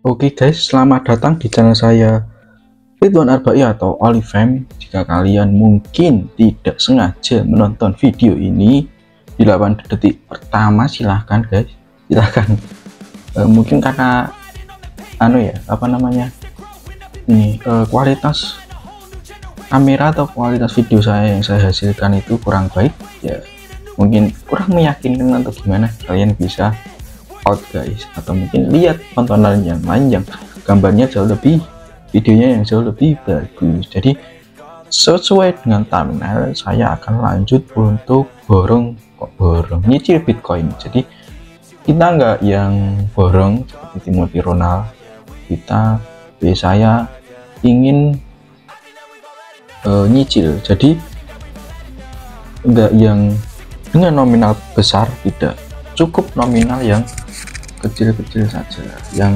Oke guys, selamat datang di channel saya Ridwan Arbai atau Olifem. Jika kalian mungkin tidak sengaja menonton video ini di 8 detik pertama, silahkan guys, silahkan. Mungkin karena kualitas kamera atau kualitas video saya yang saya hasilkan itu kurang baik ya, mungkin kurang meyakinkan atau gimana, kalian bisa out guys, atau mungkin lihat tontonan yang lain yang gambarnya jauh lebih, videonya yang jauh lebih bagus. Jadi sesuai dengan thumbnail, saya akan lanjut untuk borong nyicil Bitcoin. Jadi kita nggak yang borong seperti Timothy Ronald, saya ingin nyicil. Jadi enggak yang dengan nominal besar, tidak, cukup nominal yang kecil-kecil saja, yang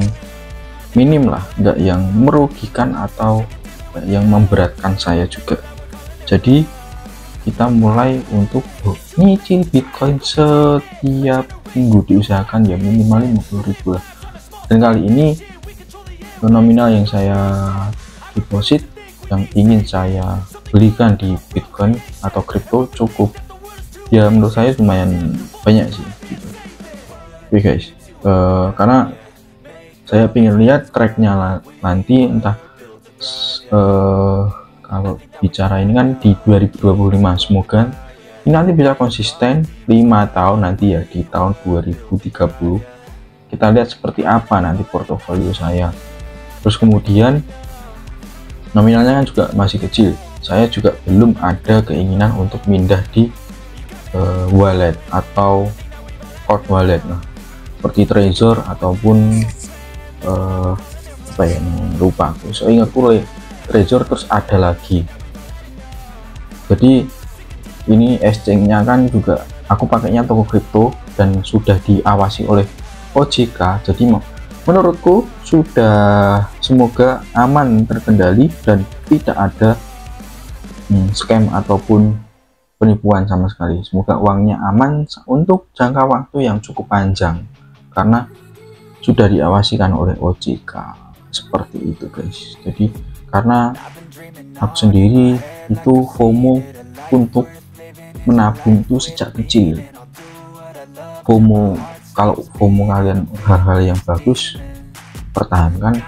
minim lah, enggak yang merugikan atau yang memberatkan saya juga. Jadi kita mulai untuk nyicil Bitcoin setiap minggu, diusahakan ya minimal 50.000 lah. Dan kali ini nominal yang saya deposit, yang ingin saya belikan di Bitcoin atau kripto, cukup ya, menurut saya lumayan banyak sih gitu. Oke guys, karena saya ingin lihat tracknya nanti, entah kalau bicara ini kan di 2025, semoga ini nanti bisa konsisten 5 tahun nanti ya, di tahun 2030 kita lihat seperti apa nanti portofolio saya. Terus kemudian nominalnya kan juga masih kecil, saya juga belum ada keinginan untuk pindah di wallet atau hot wallet, seperti Trezor ataupun lupa aku, so ingat Trezor, terus ada lagi. Jadi ini exchange-nya kan juga aku pakainya toko kripto dan sudah diawasi oleh OJK, jadi menurutku sudah semoga aman, terkendali, dan tidak ada scam ataupun penipuan sama sekali. Semoga uangnya aman untuk jangka waktu yang cukup panjang, karena sudah diawasikan oleh OJK seperti itu guys. Jadi karena aku sendiri itu FOMO untuk menabung itu sejak kecil. Kalau FOMO kalian hal-hal yang bagus, pertahankan,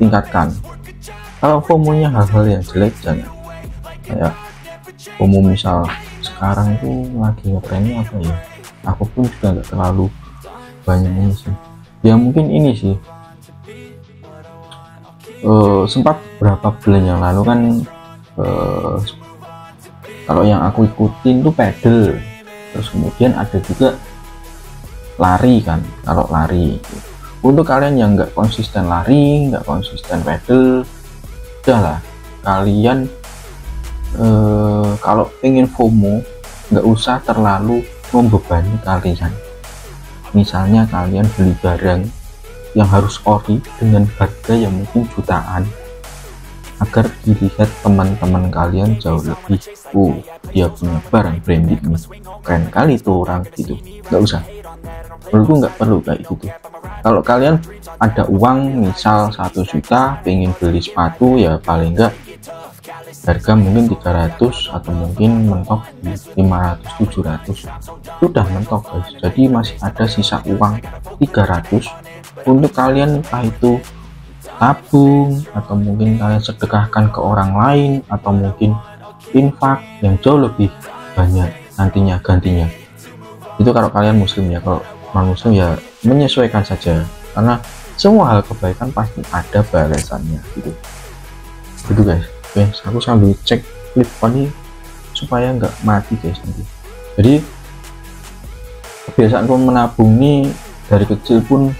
tingkatkan. Kalau FOMO-nya hal-hal yang jelek, jangan. Kayak FOMO misal sekarang itu lagi ngetrennya apa ya, aku pun juga nggak terlalu banyak ini sih ya, mungkin ini sih sempat berapa bulan yang lalu kan, kalau yang aku ikutin tuh pedal, terus kemudian ada juga lari kan. Kalau lari, untuk kalian yang nggak konsisten lari, nggak konsisten pedal, udahlah kalian kalau pengen FOMO nggak usah terlalu membebani kalian. Misalnya kalian beli barang yang harus ori dengan harga yang mungkin jutaan, agar dilihat teman-teman kalian jauh lebih, dia punya barang branded nih, keren kali tuh orang gitu. Nggak usah, menurutku nggak perlu kayak gitu. Kalau kalian ada uang misal 1 juta pengen beli sepatu, ya paling enggak harga mungkin 300 atau mungkin mentok 500-700, sudah mentok guys. Jadi masih ada sisa uang 300 untuk kalian, entah itu tabung atau mungkin kalian sedekahkan ke orang lain, atau mungkin infak yang jauh lebih banyak nantinya gantinya. Itu kalau kalian muslim ya. Kalau non muslim ya menyesuaikan saja, karena semua hal kebaikan pasti ada balasannya gitu guys. Oke, aku sambil cek clip ini supaya nggak mati guys nanti. Jadi kebiasaan menabung ini dari kecil pun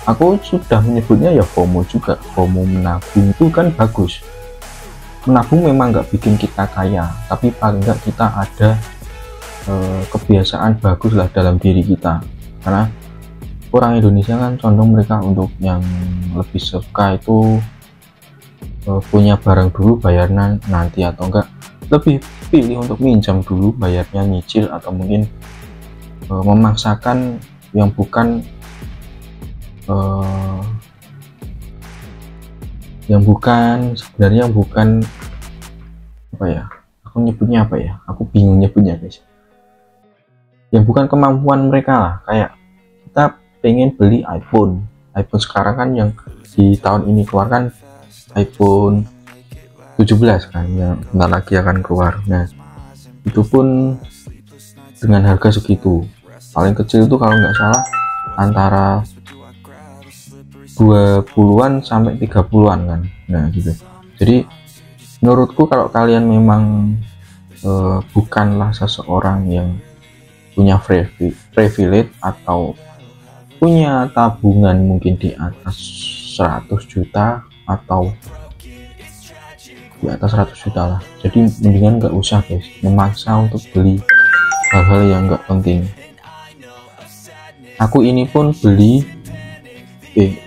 aku sudah menyebutnya ya FOMO juga. FOMO menabung itu kan bagus. Menabung memang nggak bikin kita kaya, tapi paling nggak kita ada kebiasaan bagus lah dalam diri kita. Karena orang Indonesia kan condong mereka untuk yang lebih suka itu punya barang dulu bayarnya nanti, atau enggak lebih pilih untuk minjam dulu bayarnya nyicil, atau mungkin memaksakan yang bukan eh, sebenarnya bukan apa ya, aku nyebutnya apa ya, aku bingung nyebutnya guys, yang bukan kemampuan mereka lah. Kayak kita pengen beli iPhone sekarang kan, yang di tahun ini keluar kan iPhone 17 kan, yang bentar lagi akan keluar. Nah itu pun dengan harga segitu, paling kecil itu kalau nggak salah antara 20-an sampai 30-an kan. Nah gitu. Jadi menurutku kalau kalian memang bukanlah seseorang yang punya privilege atau punya tabungan mungkin di atas 100 juta atau di atas 100 juta lah, jadi mendingan nggak usah guys memaksa untuk beli hal-hal yang nggak penting. Aku ini pun beli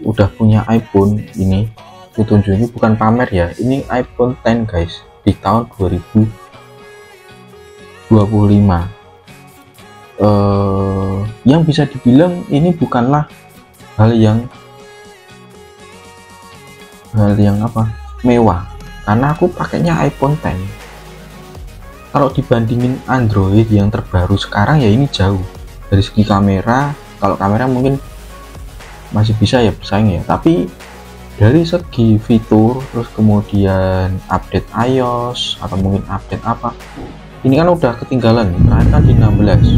udah punya iPhone ini, tunjuknya bukan pamer ya, ini iPhone X guys di tahun 2025. Yang bisa dibilang ini bukanlah hal yang apa, mewah, karena aku pakainya iPhone X. Kalau dibandingin Android yang terbaru sekarang ya ini jauh dari segi kamera. Kalau kamera mungkin masih bisa ya bersaing ya, tapi dari segi fitur, terus kemudian update iOS atau mungkin update apa, ini kan udah ketinggalan. Terakhir kan di 16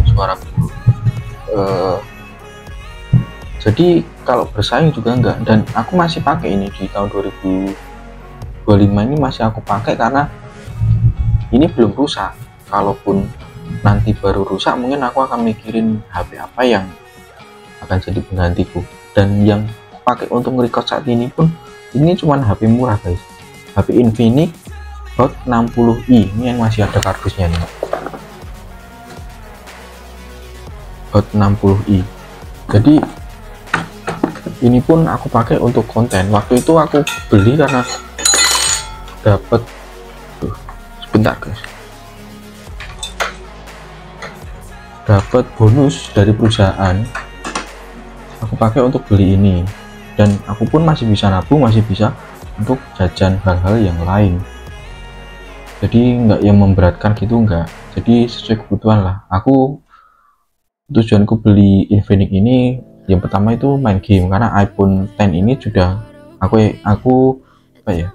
suara buruk. Jadi kalau bersaing juga enggak, dan aku masih pakai ini di tahun 2025 ini masih aku pakai karena ini belum rusak. Kalaupun nanti baru rusak mungkin aku akan mikirin HP apa yang akan jadi penggantiku. Dan yang pakai untuk nge-record saat ini pun ini cuman HP murah guys, HP Infinix Hot 60i, ini yang masih ada kardusnya nih, Hot 60i. Jadi ini pun aku pakai untuk konten. Waktu itu aku beli karena dapat sebentar guys, dapat bonus dari perusahaan, aku pakai untuk beli ini. Dan aku pun masih bisa nabung, masih bisa untuk jajan hal-hal yang lain, jadi nggak yang memberatkan gitu, enggak. Jadi sesuai kebutuhan lah. Aku tujuanku beli Infinix ini yang pertama itu main game, karena iPhone X ini sudah aku apa ya,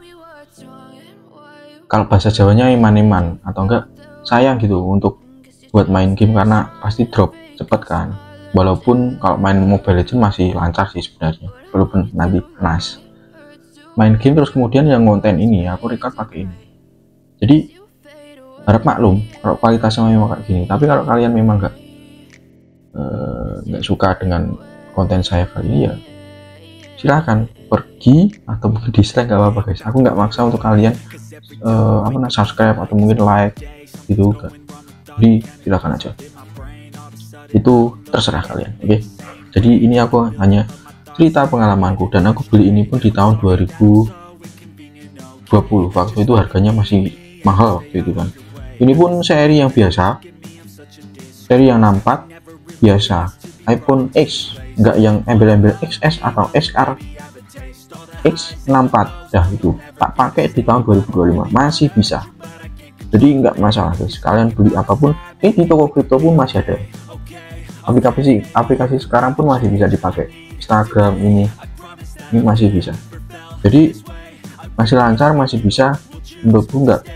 kalau bahasa Jawanya eman-eman atau enggak sayang gitu untuk buat main game, karena pasti drop cepet kan. Walaupun kalau main Mobile Legends masih lancar sih sebenarnya, walaupun nanti panas main game. Terus kemudian yang konten ini aku record pakai ini, jadi harap maklum kalau kualitasnya memang kayak gini. Tapi kalau kalian memang nggak suka dengan konten saya kali ini, ya silahkan pergi atau mungkin dislike, nggak apa-apa guys. Aku nggak maksa untuk kalian subscribe atau mungkin like gitu kan. Jadi silahkan aja, itu terserah kalian. Oke, jadi ini aku hanya cerita pengalamanku, dan aku beli ini pun di tahun 2020. Waktu itu harganya masih mahal waktu itu kan. Ini pun seri yang biasa, seri yang 64 biasa, iPhone X, enggak yang embel-embel XS atau XR, X64. Dah itu tak pakai di tahun 2025 masih bisa, jadi enggak masalah guys. Kalian beli apapun di toko kripto pun masih ada, aplikasi sekarang pun masih bisa dipakai, Instagram ini masih bisa, jadi masih lancar, masih bisa. Menurutku nggak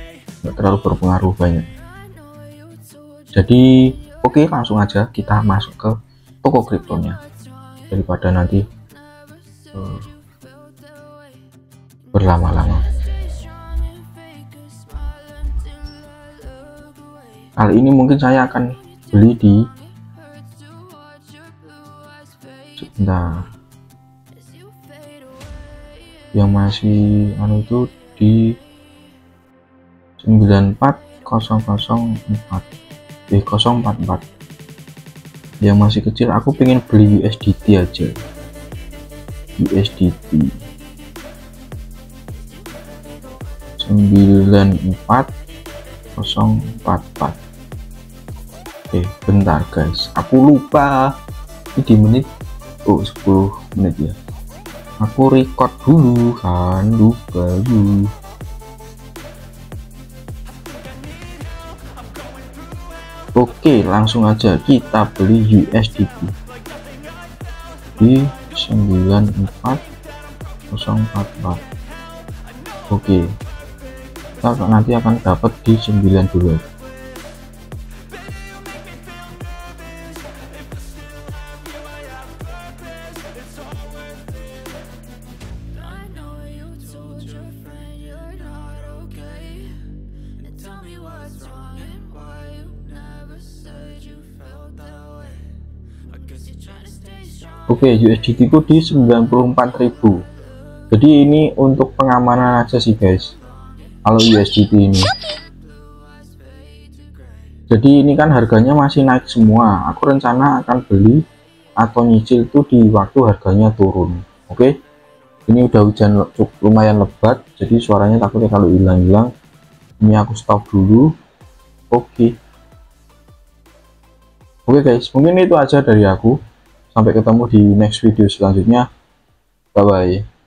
terlalu berpengaruh banyak. Jadi oke, langsung aja kita masuk ke toko kriptonya daripada nanti berlama-lama. Kali ini mungkin saya akan beli di yang masih itu di 94004 yang masih kecil. Aku pengen beli USDT aja, USDT 94044. Bentar guys, aku lupa ini di menit Oh, 10 menit ya. Aku record dulu kan, lupa dulu. Oke, langsung aja kita beli USDT di 94044. Oke, kita nanti akan dapat di 92. Oke, USDT ku di 94.000. Jadi ini untuk pengamanan aja sih guys, kalau USDT ini. Jadi ini kan harganya masih naik semua. Aku rencana akan beli atau nyicil tuh di waktu harganya turun. Oke, ini udah hujan lumayan lebat, jadi suaranya takutnya kalau hilang-hilang. Ini aku stop dulu. Oke guys, mungkin itu aja dari aku. Sampai ketemu di next video selanjutnya. Bye bye.